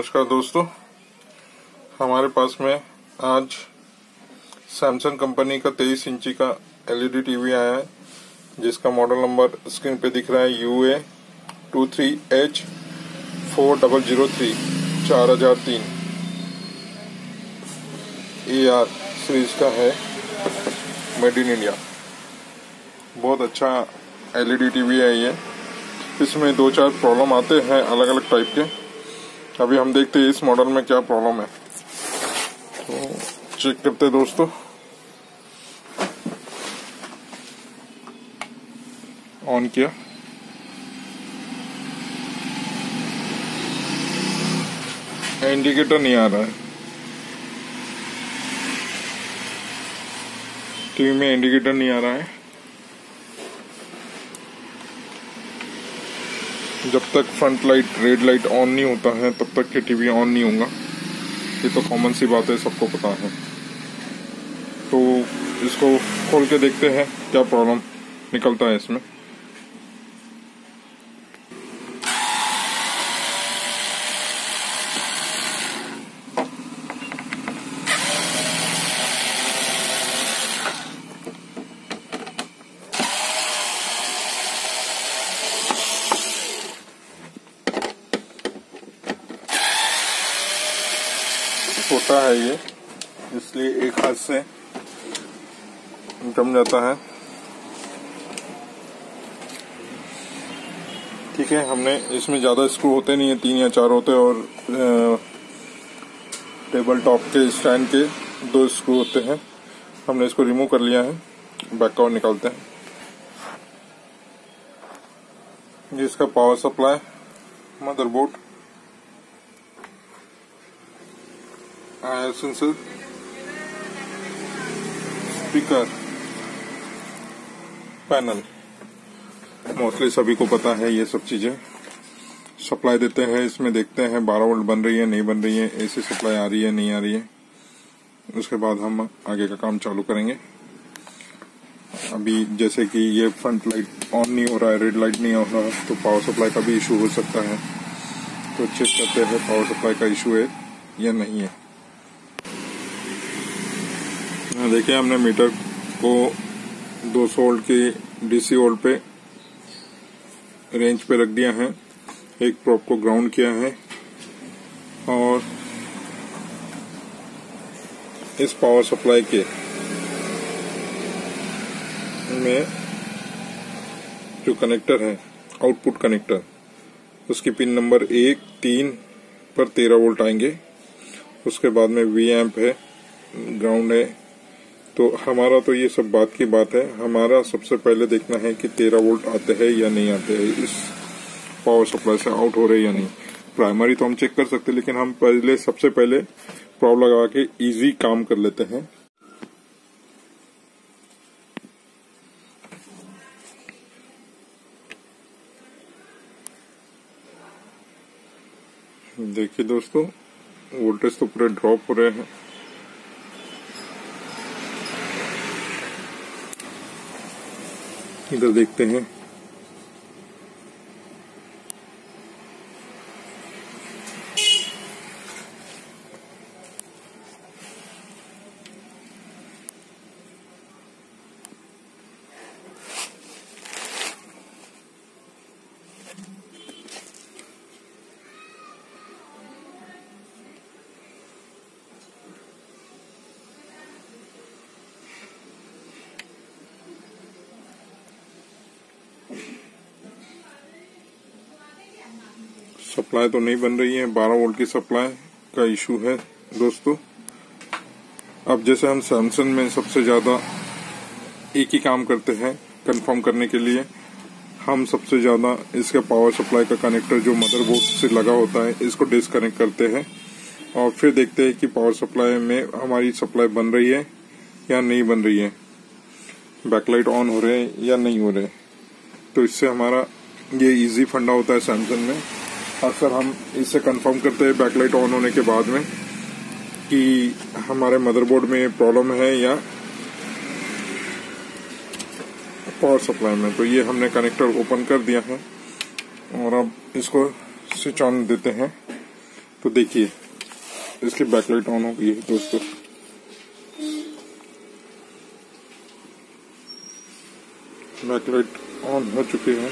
नमस्कार दोस्तों, हमारे पास में आज सैमसंग कंपनी का 23 इंची का एलईडी टीवी आया है, जिसका मॉडल नंबर स्क्रीन पे दिख रहा है UA23H4003 4003 AR सीरीज का है, मेड इन इंडिया। बहुत अच्छा एलईडी टीवी है ये। इसमें 2-4 प्रॉब्लम आते हैं अलग अलग टाइप के। अभी हम देखते हैं इस मॉडल में क्या प्रॉब्लम है, तो चेक करते हैं दोस्तों। ऑन किया, इंडिकेटर नहीं आ रहा है। टीवी में इंडिकेटर नहीं आ रहा है। जब तक front light red light on नहीं होता है तब तक के टीवी ऑन नहीं होगा। ये तो कॉमन सी बात है, सबको पता है। तो इसको खोल के देखते हैं क्या प्रॉब्लम निकलता है इसमें। छोटा है ये, इसलिए एक हाथ से जम जाता है। ठीक है, हमने इसमें ज्यादा स्क्रू होते नहीं है, 3 या 4 होते हैं, और टेबल टॉप के स्टैंड के 2 स्क्रू होते हैं। हमने इसको रिमूव कर लिया है। बैक कवर निकालते हैं। ये इसका power supply, motherboard, sensor, speaker, panel. Mostly सभी को पता है ये सब चीजें। सप्लाई देते हैं, इसमें देखते हैं 12 वोल्ट बन रही है नहीं बन रही है, एसी सप्लाई आ रही है नहीं आ रही है। उसके बाद हम आगे का काम चालू करेंगे। अभी जैसे कि ये फ्रंट लाइट ऑन नहीं हो रहा है, रेड लाइट नहीं हो रहा है, तो पावर सप्लाई का भी इशू हो सकता है। तो चेक करते हैं पावर सप्लाई का इशू है या नहीं है। देखिए, हमने मीटर को 200 वोल्ट की डीसी वोल्ट पे रेंज पे रख दिया है। एक प्रोब को ग्राउंड किया है और इस पावर सप्लाई के में जो कनेक्टर है, आउटपुट कनेक्टर, उसकी पिन नंबर 1, 3 पर 13 वोल्ट आएंगे। उसके बाद में वी एम्प है, ग्राउंड है। तो हमारा तो ये सब बात की बात है। हमारा सबसे पहले देखना है कि 13 वोल्ट आते हैं या नहीं आते हैं, इस पावर सप्लाई से आउट हो रहे हैं या नहीं। प्राइमरी तो हम चेक कर सकते हैं, लेकिन हम सबसे पहले प्रोब लगा के इजी काम कर लेते हैं। देखिए दोस्तों, वोल्टेज तो पूरे ड्रॉप हो रहे हैं। इधर देखते हैं। सप्लाई तो नहीं बन रही है, 12 वोल्ट की सप्लाई का इशू है दोस्तों। अब जैसे हम सैमसंग में सबसे ज्यादा एक ही काम करते हैं कंफर्म करने के लिए, हम सबसे ज्यादा इसके पावर सप्लाई का कनेक्टर जो मदरबोर्ड से लगा होता है, इसको डिस्कनेक्ट करते हैं और फिर देखते हैं कि पावर सप्लाई में हमारी सप्लाई बन रही है या नहीं बन रही है, बैकलाइट ऑन हो रहे हैं या नहीं हो रहे। तो इससे हमारा ये इजी फंडा होता है सैमसंग में। अक्सर हम इससे कंफर्म करते हैं बैकलाइट ऑन होने के बाद में कि हमारे मदरबोर्ड में प्रॉब्लम है या पावर सप्लाई में। तो ये हमने कनेक्टर ओपन कर दिया है और अब इसको स्विच ऑन देते हैं। तो देखिए इसकी बैकलाइट ऑन हो गई है दोस्तों। बैकलाइट ऑन हो चुकी है।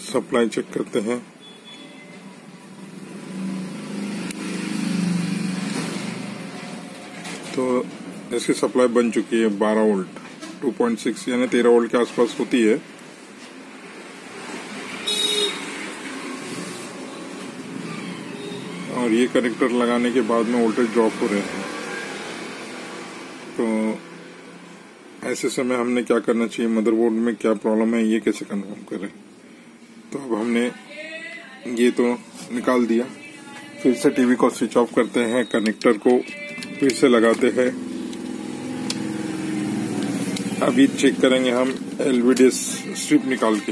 सप्लाई चेक करते हैं। तो इसकी सप्लाई बन चुकी है 12 वोल्ट 2.6 यानी 13 वोल्ट के आसपास होती है। और ये कनेक्टर लगाने के बाद में वोल्टेज ड्रॉप हो रहे हैं। तो ऐसे समय हमने क्या करना चाहिए, मदरबोर्ड में क्या प्रॉब्लम है ये कैसे कंफर्म करें। तो अब हमने ये तो निकाल दिया, फिर से टीवी को स्विच ऑफ करते हैं, कनेक्टर को फिर से लगाते हैं। अभी चेक करेंगे हम एलवीडी स्ट्रिप निकाल के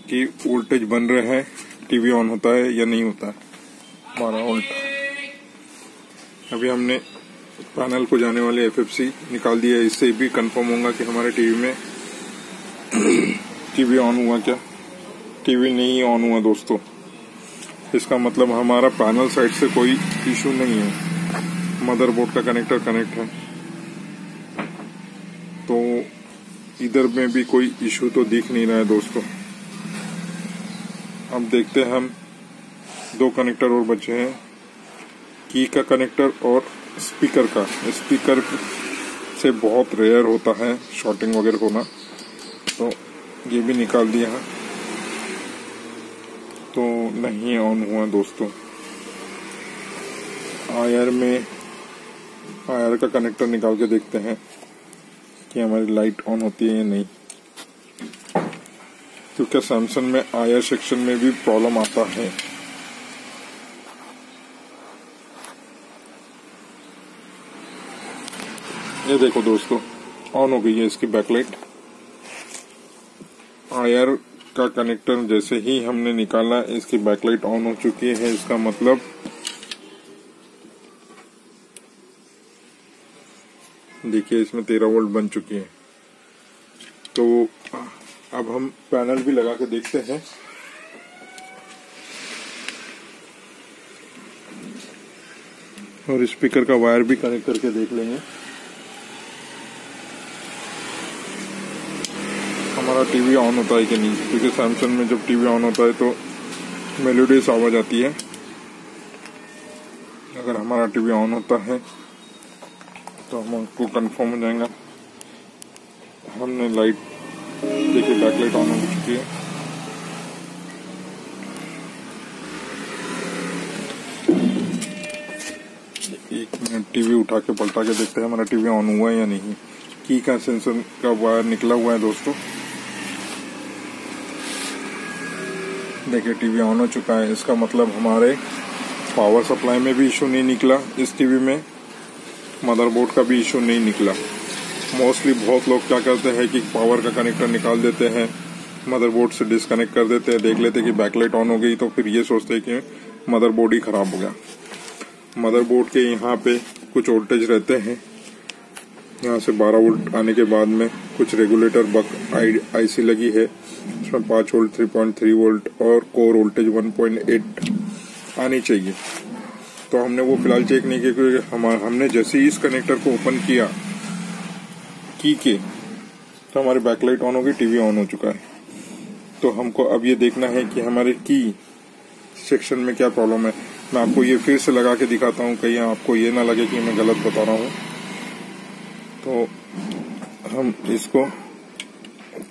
कि वोल्टेज बन रहे हैं, टीवी ऑन होता है या नहीं होता है 12 वोल्ट। अभी हमने पैनल को जाने वाले एफएफसी निकाल दिया, इससे भी कंफर्म होगा कि हमारे टीवी में टीवी ऑन हुआ क्या। टीवी नहीं ऑन हुआ दोस्तों, इसका मतलब हमारा पैनल साइड से कोई इशू नहीं है, मदरबोर्ड का कनेक्टर कनेक्ट है। तो इधर में भी कोई इशू तो दिख नहीं रहा है दोस्तों। अब देखते हैं, हम 2 कनेक्टर और बचे हैं, की का कनेक्टर और स्पीकर का। स्पीकर से बहुत रेयर होता है शॉर्टिंग वगैरह होना, तो ये भी निकाल दिया है। तो नहीं ऑन हुआ दोस्तों। आयर का कनेक्टर निकाल के देखते हैं कि हमारी लाइट ऑन होती है या नहीं, क्योंकि सैमसंग में आयर सेक्शन में भी प्रॉब्लम आता है। ये देखो दोस्तों, ऑन हो गई है इसकी बैकलाइट। आयर का कनेक्टर जैसे ही हमने निकाला, इसकी बैकलाइट ऑन हो चुकी है। इसका मतलब देखिए इसमें 13 वोल्ट बन चुकी है। तो अब हम पैनल भी लगा के देखते हैं। और स्पीकर का वायर भी कनेक्ट करके देख लेंगे हमारा टीवी ऑन होता है कि नहीं, क्योंकि सैमसंग में जब टीवी ऑन होता है तो मेलोडियस आवाज आती है। अगर हमारा टीवी ऑन होता है तो हमको कंफर्म हो जाएगा। हमने लाइट देखिए, बैकलाइट ऑन हो चुकी है। एक मिनट टीवी उठा के पलटा के देखते हैं हमारा टीवी ऑन हुआ है या नहीं। की का सेंसर का वायर निकला हुआ है दोस्तों। देखिए टीवी ऑन हो चुका है। इसका मतलब हमारे पावर सप्लाई में भी इशू नहीं निकला, इस टीवी में मदरबोर्ड का भी इशू नहीं निकला। मोस्टली बहुत लोग क्या करते हैं कि पावर का कनेक्टर निकाल देते हैं, मदरबोर्ड से डिस्कनेक्ट कर देते हैं, देख लेते हैं कि बैकलाइट ऑन हो गई, तो फिर ये सोचते हैं कि मदरबोर्ड ही खराब हो गया। मदरबोर्ड के यहाँ पे कुछ वोल्टेज रहते हैं, यहाँ से 12 वोल्ट आने के बाद में कुछ रेगुलेटर बक आईसी लगी है, इसमें 5 वोल्ट 3.3 वोल्ट और कोर वोल्टेज 1.8 आनी चाहिए। तो हमने वो फिलहाल चेक नहीं किया, क्योंकि हमने जैसे ही इस कनेक्टर को ओपन किया की के, तो हमारी बैकलाइट ऑन हो गई, टीवी ऑन हो चुका है। तो हमको अब ये देखना है कि हमारे की सेक्शन में क्या प्रॉब्लम है। मैं आपको ये फिर से लगा के दिखाता हूँ, कहीं आपको ये ना लगे कि मैं गलत बता रहा हूँ। तो हम इसको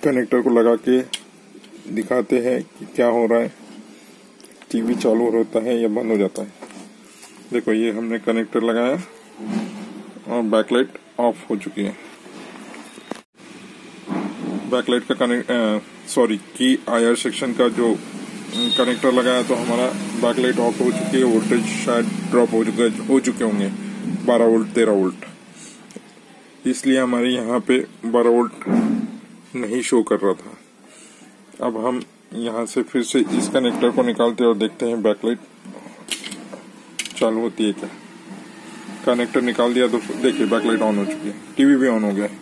कनेक्टर को लगा के दिखाते हैं कि क्या हो रहा है, टीवी चालू होता है या बंद हो जाता है। देखो ये हमने कनेक्टर लगाया और बैकलाइट ऑफ हो चुकी है। बैकलाइट का की आयर सेक्शन का जो कनेक्टर लगाया तो हमारा बैकलाइट ऑफ हो चुकी है। वोल्टेज शायद ड्रॉप हो चुके होंगे 12 वोल्ट 13 वोल्ट, इसलिए हमारे यहाँ पे 12 वोल्ट नहीं शो कर रहा था। अब हम यहाँ से फिर से इस कनेक्टर को निकालते हैं और देखते हैं बैकलाइट चालू होती है क्या। कनेक्टर निकाल दिया तो देखिए बैकलाइट ऑन हो चुकी है, टीवी भी ऑन हो गया है।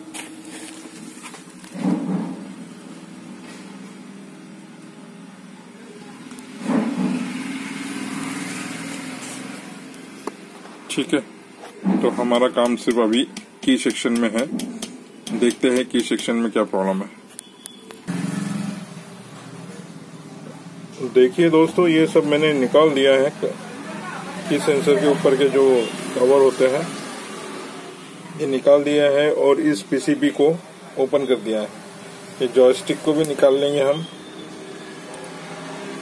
ठीक है, तो हमारा काम सिर्फ अभी की सेक्शन में है। देखते हैं की सेक्शन में क्या प्रॉब्लम है। देखिए दोस्तों, ये सब मैंने निकाल दिया है। की सेंसर के ऊपर के जो कवर होते हैं ये निकाल दिया है और इस पीसीबी को ओपन कर दिया है। ये जॉयस्टिक को भी निकाल लेंगे हम।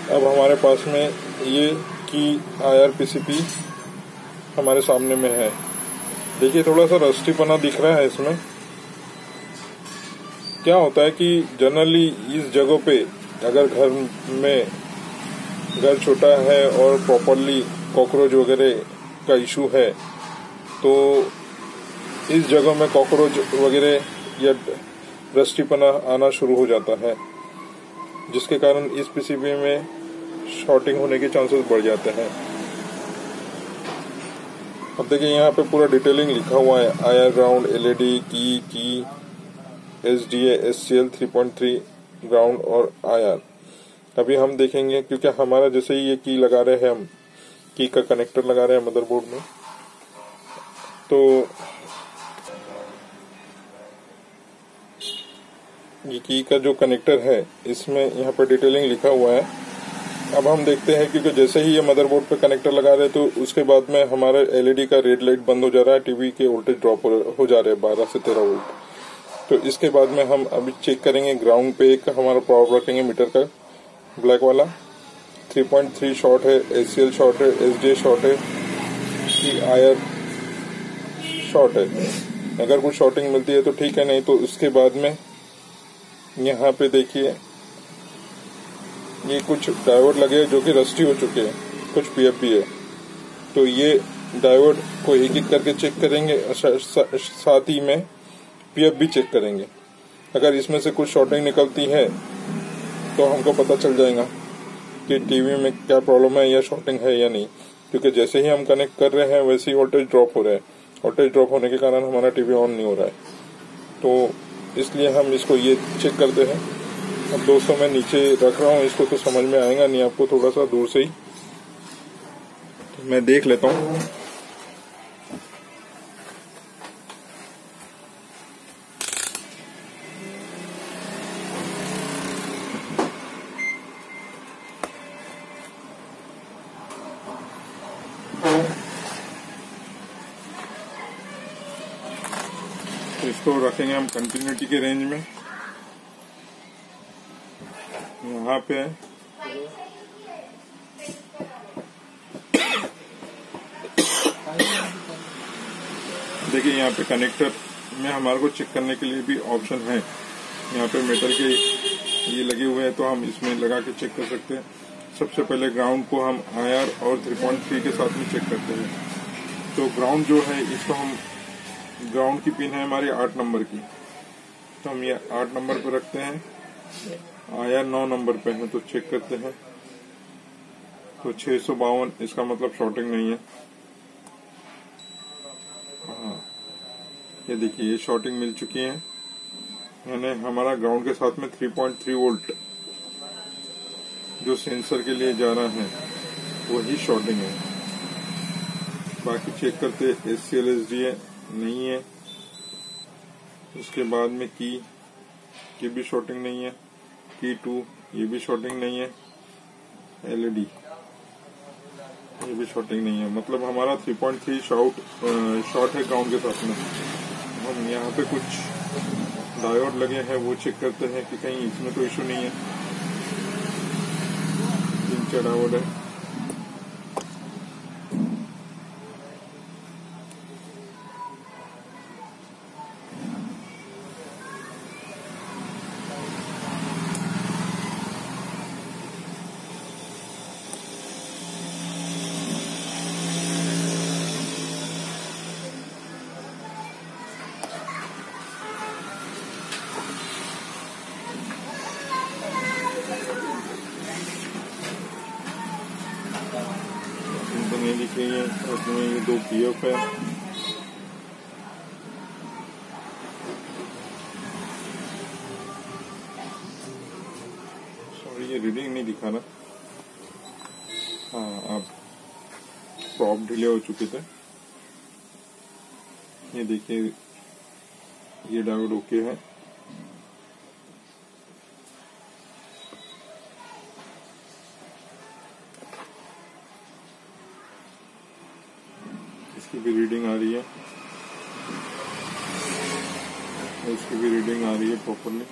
अब हमारे पास में ये की आईआर पीसीबी हमारे सामने में है। देखिए थोड़ा सा रस्टीपना दिख रहा है इसमें। क्या होता है कि जनरली इस जगह पे अगर घर छोटा है और प्रॉपरली कॉकरोच वगैरह का इशू है तो इस जगह में कॉकरोच वगैरह या रस्टीपना आना शुरू हो जाता है, जिसके कारण इस पीसीबी में शॉर्टिंग होने के चांसेस बढ़ जाते हैं। अब देखिए यहाँ पे पूरा डिटेलिंग लिखा हुआ है। आईआर ग्राउंड, एलईडी, की, एसडीए, एससीएल 3.3 ग्राउंड और आईआर। अभी हम देखेंगे, क्योंकि हमारा जैसे ही ये की लगा रहे हैं, हम की का कनेक्टर लगा रहे हैं मदरबोर्ड में, तो ये की का जो कनेक्टर है इसमें यहाँ पर डिटेलिंग लिखा हुआ है। अब हम देखते हैं, क्योंकि जैसे ही ये मदरबोर्ड पे कनेक्टर लगा रहे हैं तो उसके बाद में हमारा एलईडी का रेड लाइट बंद हो जा रहा है, टीवी के वोल्टेज ड्रॉप हो जा रहे हैं 12 से 13 वोल्ट। तो इसके बाद में हम अभी चेक करेंगे ग्राउंड पे एक हमारा प्रॉब रखेंगे मीटर का ब्लैक वाला। 3.3 शॉर्ट है, एचसीएल शॉर्ट है, एसडीए शॉर्ट है, की आईआर शॉर्ट है। अगर कुछ शॉर्टिंग मिलती है तो ठीक है, नहीं तो उसके बाद में यहाँ पे देखिए ये कुछ डायोड लगे हैं जो कि रस्टी हो चुके हैं, कुछ पीएफबी है। तो ये डायोड को एक एक करके चेक करेंगे, साथ ही में पीएफबी चेक करेंगे। अगर इसमें से कुछ शॉर्टिंग निकलती है तो हमको पता चल जाएगा कि टीवी में क्या प्रॉब्लम है या शॉर्टिंग है या नहीं, क्योंकि जैसे ही हम कनेक्ट कर रहे हैं वैसे ही वोल्टेज ड्रॉप हो रहा है। वोल्टेज ड्रॉप होने के कारण हमारा टीवी ऑन नहीं हो रहा है, तो इसलिए हम इसको ये चेक करते हैं। अब दोस्तों मैं नीचे रख रहा हूँ इसको, तो समझ में आएगा नहीं आपको, थोड़ा सा दूर से ही तो मैं देख लेता हूँ। इसको रखेंगे हम कंटिन्यूटी के रेंज में। यहाँ पे देखिए यहाँ पे कनेक्टर में हमारे को चेक करने के लिए भी ऑप्शन है। यहाँ पे मेटल के ये लगे हुए हैं, तो हम इसमें लगा के चेक कर सकते हैं। सबसे पहले ग्राउंड को हम आईआर और 3.3 के साथ में चेक करते हैं। तो ग्राउंड जो है इसको हम, ग्राउंड की पिन है हमारी 8 नंबर की, तो हम ये 8 नंबर पे रखते हैं। आईआर 9 नंबर पे है, तो चेक करते हैं। तो 652, इसका मतलब शॉर्टिंग नहीं है। हाँ, ये देखिए ये शॉर्टिंग मिल चुकी है, यानी हमारा ग्राउंड के साथ में 3.3 वोल्ट जो सेंसर के लिए जा रहा है वही शॉर्टिंग है। बाकी चेक करते एचसीएल एसडीए नहीं है। उसके बाद में की भी शॉर्टिंग नहीं है, की 2 ये भी शॉर्टिंग नहीं है, एलईडी ये भी शॉर्टिंग नहीं है। मतलब हमारा 3.3 शॉर्ट है ग्राउंड के साथ में। हम यहाँ पे कुछ डायोड लगे हैं वो चेक करते हैं कि कहीं इसमें तो इशू नहीं है। 3-4 डायोड है। नहीं दिख रही है, उसमें ये 2 पीएफ है। सॉरी ये रीडिंग नहीं दिखा रहा। हाँ, अब प्रॉप ढीले हो चुके थे ये देखिए, ये डायोड ओके है। इसकी भी रीडिंग आ रही है, इसकी भी रीडिंग आ रही है प्रॉपरली।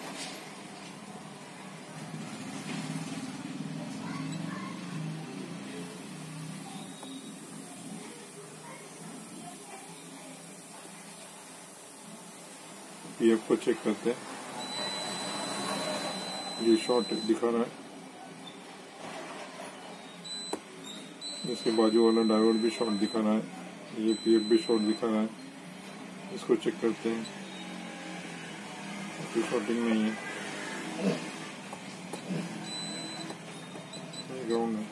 पीएफ को चेक करते हैं, ये शॉर्ट दिखा रहा है। इसके बाजू वाला डायोड भी शॉर्ट दिखा रहा है, ये पीएफ भी शॉर्ट दिखा रहा है। इसको चेक करते हैं, कोई शॉर्टिंग नहीं है। ग्राउंड है,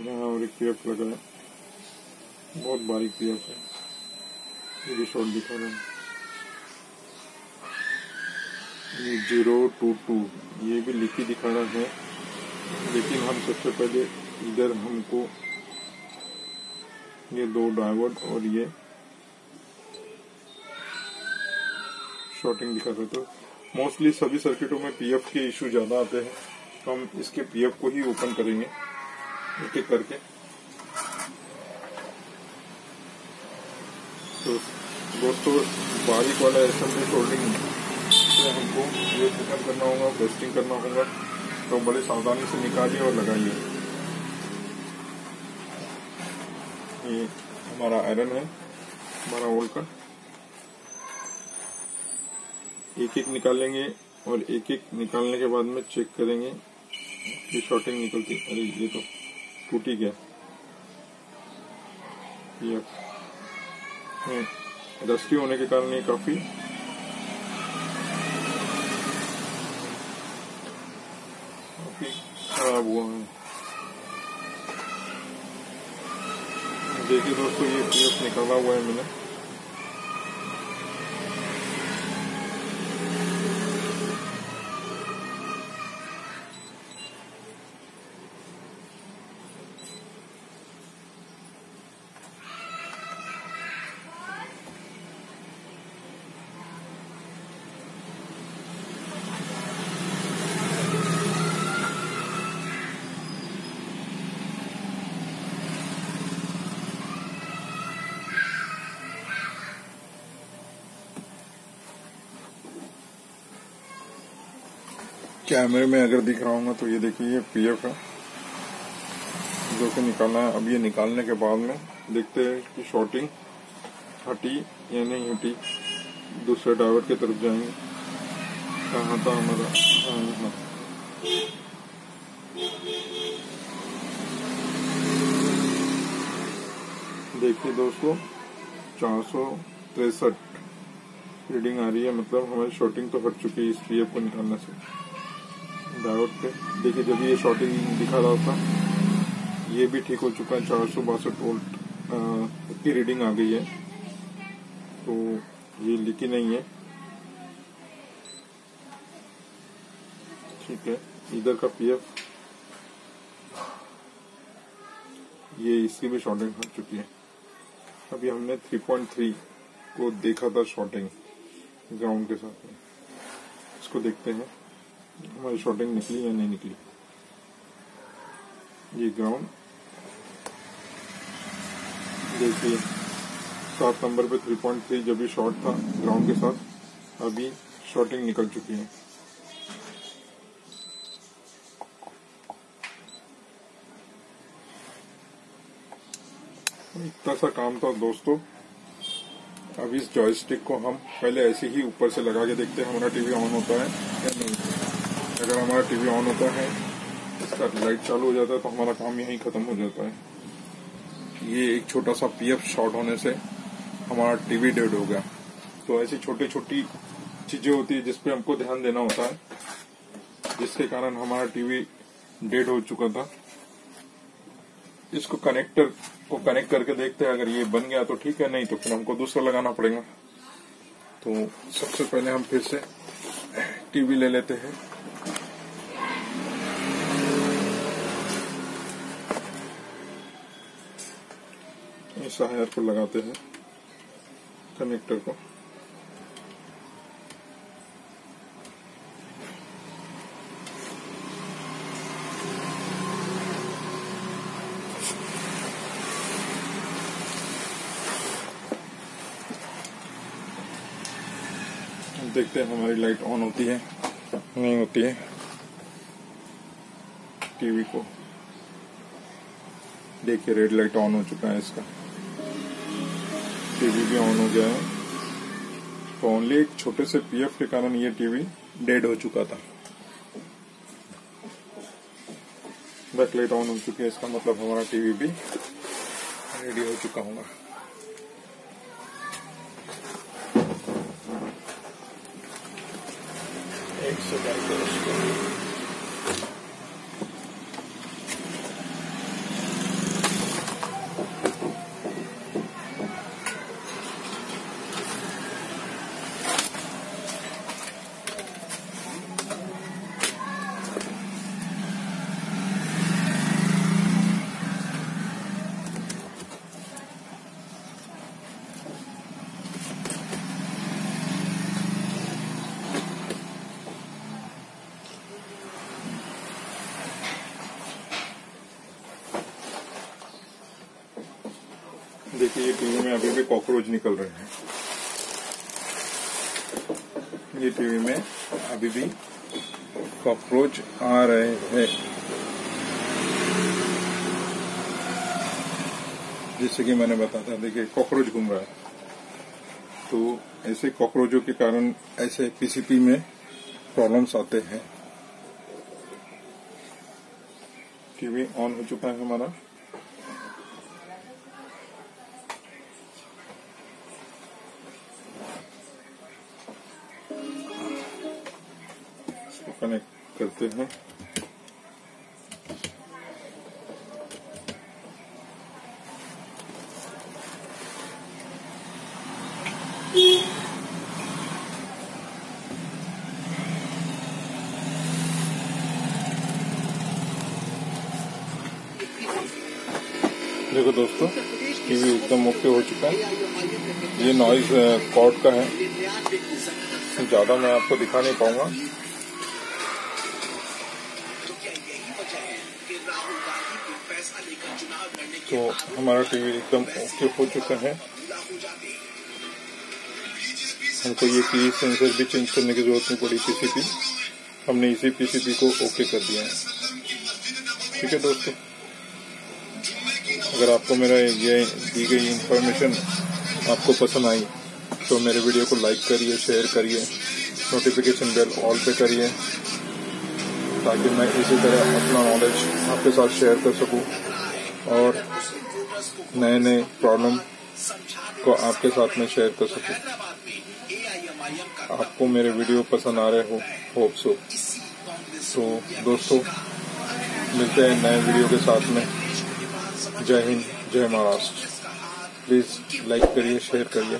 यहाँ और एक पीएफ लगा है, बहुत बारीक पीएफ है, ये भी शॉर्ट दिखा रहा है। ये 022 ये भी लीकी दिखा रहा है, लेकिन हम सबसे पहले इधर हमको ये 2 डायोड और ये शॉर्टिंग दिखा रहे। तो मोस्टली सभी सर्किटों में पीएफ के इशू ज्यादा आते हैं, तो हम इसके पीएफ को ही ओपन करेंगे एक एक करके। तो दोस्तों, बारीक वाला असेंबली सोल्डिंग से हमको ये ओपन करना होगा, टेस्टिंग करना होगा, तो बड़े सावधानी से निकालिए और लगाइए। ये हमारा आयरन है 12 वोल्ट का, एक एक निकालेंगे और एक एक निकालने के बाद में चेक करेंगे कि शॉर्टिंग निकलती। अरे ये तो टूट ही गया। ये रस्टी होने के कारण ये काफी खराब हुआ है। देखिए दोस्तों, ये पीएफ निकाला हुआ है मैंने। कैमरे में अगर दिख रहा होगा तो ये देखिए, ये पीएफ है जो कि निकालना है। अब ये निकालने के बाद में देखते हैं कि शॉर्टिंग हटी या नहीं हटी। दूसरे डायोड की तरफ जाएंगे। कहाँ था हमारा? हाँ, देखिए दोस्तों, 463 रीडिंग आ रही है, मतलब हमारी शॉर्टिंग तो हट चुकी है इस पीएफ को निकालने से डायोड पे। देखिए, जब ये शॉर्टिंग दिखा रहा था ये भी ठीक हो चुका है, 462 वोल्ट की रीडिंग आ गई है, तो ये लीकी नहीं है। ठीक है, इधर का पीएफ, ये इसकी भी शॉर्टिंग हट चुकी है। अभी हमने 3.3 को देखा था शॉर्टिंग ग्राउंड के साथ में, इसको देखते हैं हमारी शॉर्टिंग निकली या नहीं निकली। ये ग्राउंड देखिए, 7 नंबर पे 3.3 जब भी शॉर्ट था ग्राउंड के साथ, अभी शॉर्टिंग निकल चुकी है। इतना सा काम था दोस्तों। अब इस जॉयस्टिक को हम पहले ऐसे ही ऊपर से लगा के देखते हैं हमारा टीवी ऑन होता है या नहीं। अगर हमारा टीवी ऑन होता है, इसका लाइट चालू हो जाता है, तो हमारा काम यहीं खत्म हो जाता है। ये एक छोटा सा पीएफ शॉर्ट होने से हमारा टीवी डेड हो गया। तो ऐसी छोटी छोटी चीजें होती है जिसपे हमको ध्यान देना होता है, जिसके कारण हमारा टीवी डेड हो चुका था। इसको कनेक्टर को कनेक्ट करके देखते हैं, अगर ये बन गया तो ठीक है, नहीं तो फिर हमको दूसरा लगाना पड़ेगा। तो सबसे पहले हम फिर से टीवी ले लेते हैं। इस वायर को लगाते हैं कनेक्टर को। देखते हैं हमारी लाइट ऑन होती है नहीं होती है। टीवी को देखिए, रेड लाइट ऑन हो चुका है इसका, टीवी भी ऑन हो गया है। तो ओनली एक छोटे से पीएफ के कारण ये टीवी डेड हो चुका था। बैक लाइट ऑन हो चुकी है, इसका मतलब हमारा टीवी भी रेडी हो चुका होगा। एक सेकंड देखिए, ये टीवी में अभी भी कॉकरोच निकल रहे हैं। ये टीवी में अभी भी कॉकरोच आ रहे हैं। जैसे कि मैंने बताया था, देखिए कॉकरोच घूम रहा है। तो ऐसे कॉकरोचों के कारण ऐसे पीसीपी में प्रॉब्लम्स आते हैं। टीवी ऑन हो चुका है हमारा। कनेक्ट करते हैं। देखो दोस्तों, टीवी एकदम ओके हो चुका है। ये नॉइज कॉर्ड का है, ज्यादा मैं आपको दिखा नहीं पाऊंगा। तो हमारा टीवी एकदम ओके हो चुका है। हमको ये की सेंसर भी चेंज करने की जरूरत नहीं पड़ी। पीसीपी हमने इसी पीसीपी को ओके कर दिया है। ठीक है दोस्तों, अगर आपको मेरा ये दी गई इंफॉर्मेशन आपको पसंद आई तो मेरे वीडियो को लाइक करिए, शेयर करिए, नोटिफिकेशन बेल ऑल पे करिए, ताकि मैं इसी तरह अपना नॉलेज आपके साथ शेयर कर सकूं और नए नए प्रॉब्लम को आपके साथ में शेयर कर सकूं। आपको मेरे वीडियो पसंद आ रहे हो, होप सो। तो दोस्तों, मिलते हैं नए वीडियो के साथ में। जय हिंद, जय महाराष्ट्र। प्लीज लाइक करिए, शेयर करिए।